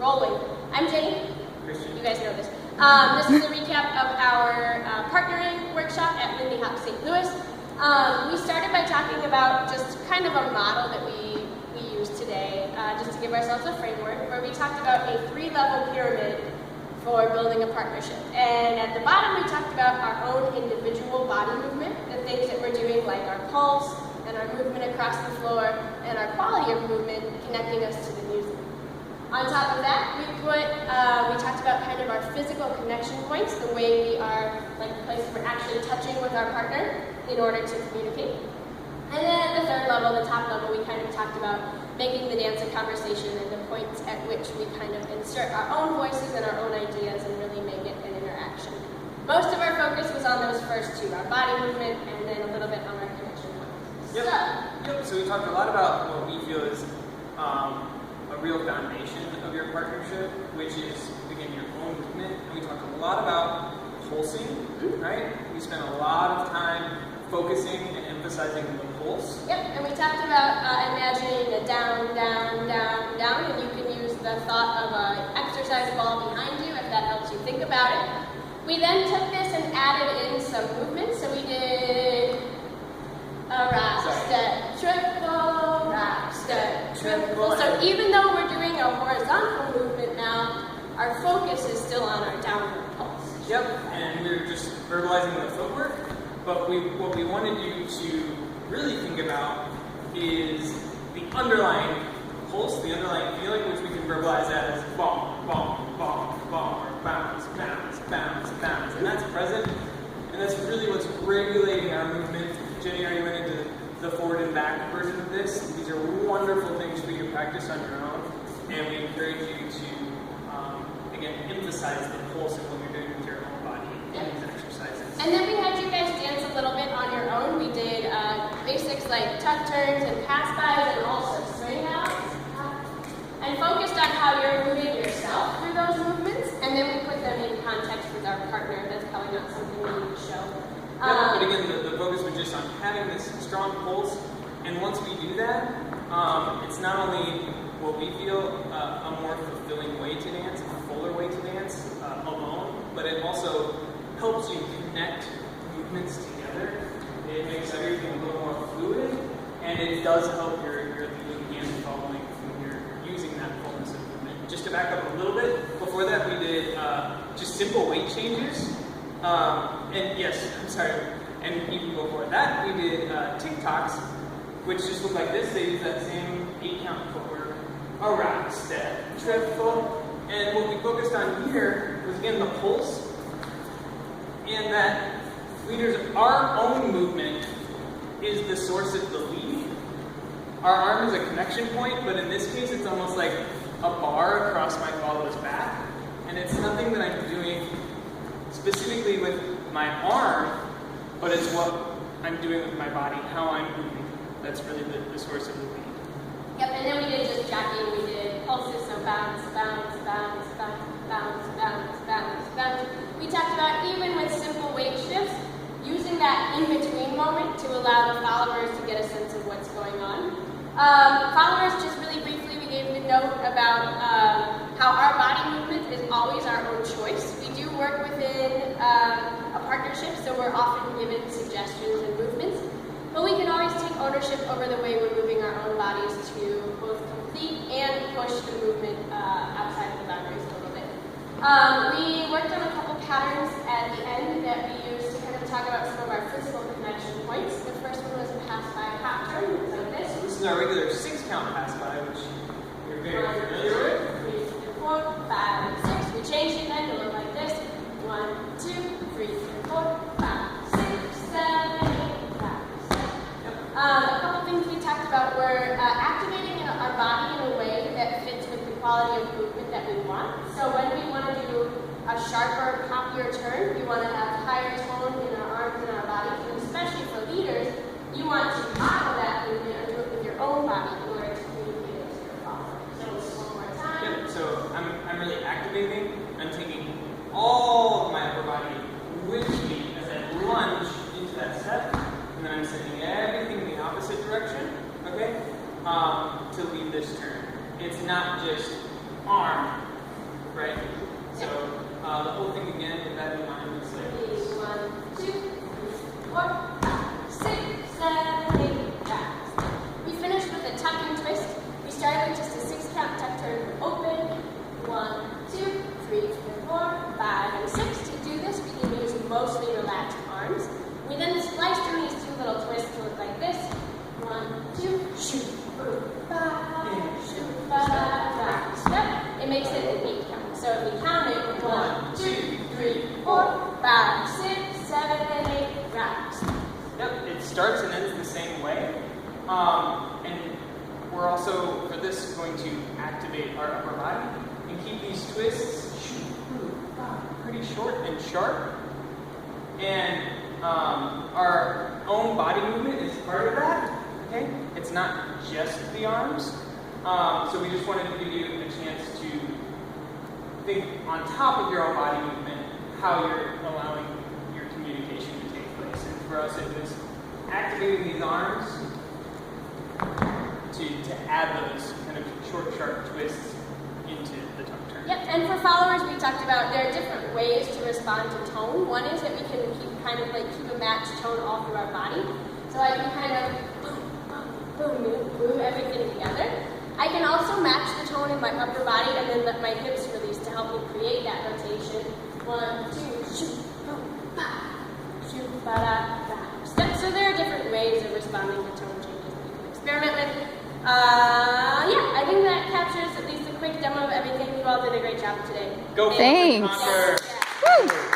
rolling. I'm Jenny. Christian. You guys know this. This is a recap of our partnering workshop at Lindy St. Louis. We started by talking about just kind of a model that we use today, just to give ourselves a framework, where we talked about a 3-level pyramid for building a partnership. And at the bottom, we talked about our own individual body movement, the things that we're doing, like our pulse and our movement across the floor, and our quality of movement connecting us to the music. On top of that, we talked about kind of our physical connection points, the way we are, like the places we're actually touching with our partner in order to communicate. And then at the 3rd level, the top level, we kind of talked about making the dance a conversation and the points at which we kind of insert our own voices and our own ideas and really make it an interaction. Most of our focus was on those first two, our body movement and then a little bit on our connection points. So we talked a lot about what we feel is a real foundation of your partnership, which is, again, your own movement. And we talked a lot about pulsing, right? We spent a lot of time focusing and emphasizing the pulse. Yep, and we talked about imagining a down, down, down, down, and you can use the thought of an exercise ball behind you if that helps you think about it. We then took this and added in some movements, so we did a rock, step, triple, rock, step, triple. So even though we're doing a horizontal movement now, our focus is still on our downward pulse. Yep, and we're just verbalizing the footwork, but what we wanted you to really think about is the underlying pulse, the underlying feeling, which we can verbalize as bong, bong, bong, bong, or bounce, bounce, bounce, bounce, and that's present, and that's really what's regulating our movement. Jenny already went into the forward and back version of this. These are wonderful things for you to practice on your own, and we encourage you to, again, emphasize the pulse of what you're doing with your own body in these exercises. And then we had you guys dance a little bit on your own. We did basics like tuck turns and pass bys and also swing outs, and focused on how you're moving yourself through those movements, and then we put them in context with our partner. That's probably not something we need to show. But again, the focus was just on having this strong pulse, and once we do that, it's not only what we feel a more fulfilling way to dance, a fuller way to dance alone, but it also helps you connect movements together. It makes everything a little more fluid, and it does help your leading and following when you're using that fullness of movement. Just to back up a little bit, before that we did just simple weight changes. And yes, I'm sorry, and even before that, we did TikToks, which just look like this. They use that same 8-count footwork, a rock, step, triple, and what we focused on here was, again, the pulse, and that our own movement is the source of the lead. Our arm is a connection point, but in this case, it's almost like a bar across my follow's back, and it's nothing that I'm doing specifically with my arm, but it's what I'm doing with my body, how I'm moving. That's really the source of the lead. Yep, and then we did just jockeying. We did pulses, so bounce, bounce, bounce, bounce, bounce, bounce, bounce, bounce. We talked about, even with simple weight shifts, using that in-between moment to allow the followers to get a sense of what's going on. Followers, just really briefly, we gave the note about how our body movement is always our own choice. We do work within a partnership, so we're often given suggestions and movements, but we can always take ownership over the way we're moving our own bodies to both complete and push the movement outside of the boundaries a little bit. We worked on a couple patterns at the end that we used to kind of talk about some of our physical connection points. The first one was a pass by half turn, like this. This is our regular 6-count pass by, which you're very familiar with. 3, 4, 5, 6. We changed it then to look like this. 1, 2, 3, 4, 5, 6, 7, 8, 5, 6. A couple things we talked about were activating our body in a way that fits with the quality of movement that we want. So when we want to do a sharper, poppier turn, we want to have higher tone in our arms and our bodies, and especially for leaders, you want to model that movement or do it with your own body in order to communicate it to your followers. So one more time. Yep, so I'm really activating. I'm taking all of my upper body with me as I lunge into that step, and then I'm sending everything in the opposite direction, okay, to lead this turn. It's not just arm, makes it a beat count. So if we count it, 1, 2, 3, 4, 5, 6, 7, and 8, rocks. Yep, it starts and ends the same way. And we're also, for this, going to activate our upper body and keep these twists pretty short and sharp. And our own body movement is part of that. Okay? It's not just the arms. So we just wanted to give you a chance to think on top of your own body movement how you're allowing your communication to take place. And for us, it was activating these arms to add those kind of short, sharp twists into the tongue turn. Yep, and for followers, we talked about there are different ways to respond to tone. One is that we can keep a matched tone all through our body. So I can kind of boom, boom, boom, everything together. I can also match the tone in my upper body and then let my hips release to help me create that rotation. 1, 2, shoot, boom, ba, shoot, ba, da, da. So there are different ways of responding to tone changes that you can experiment with. Yeah, I think that captures at least a quick demo of everything. You all did a great job today. Go for it. Thanks. Conquer. Yeah. Woo!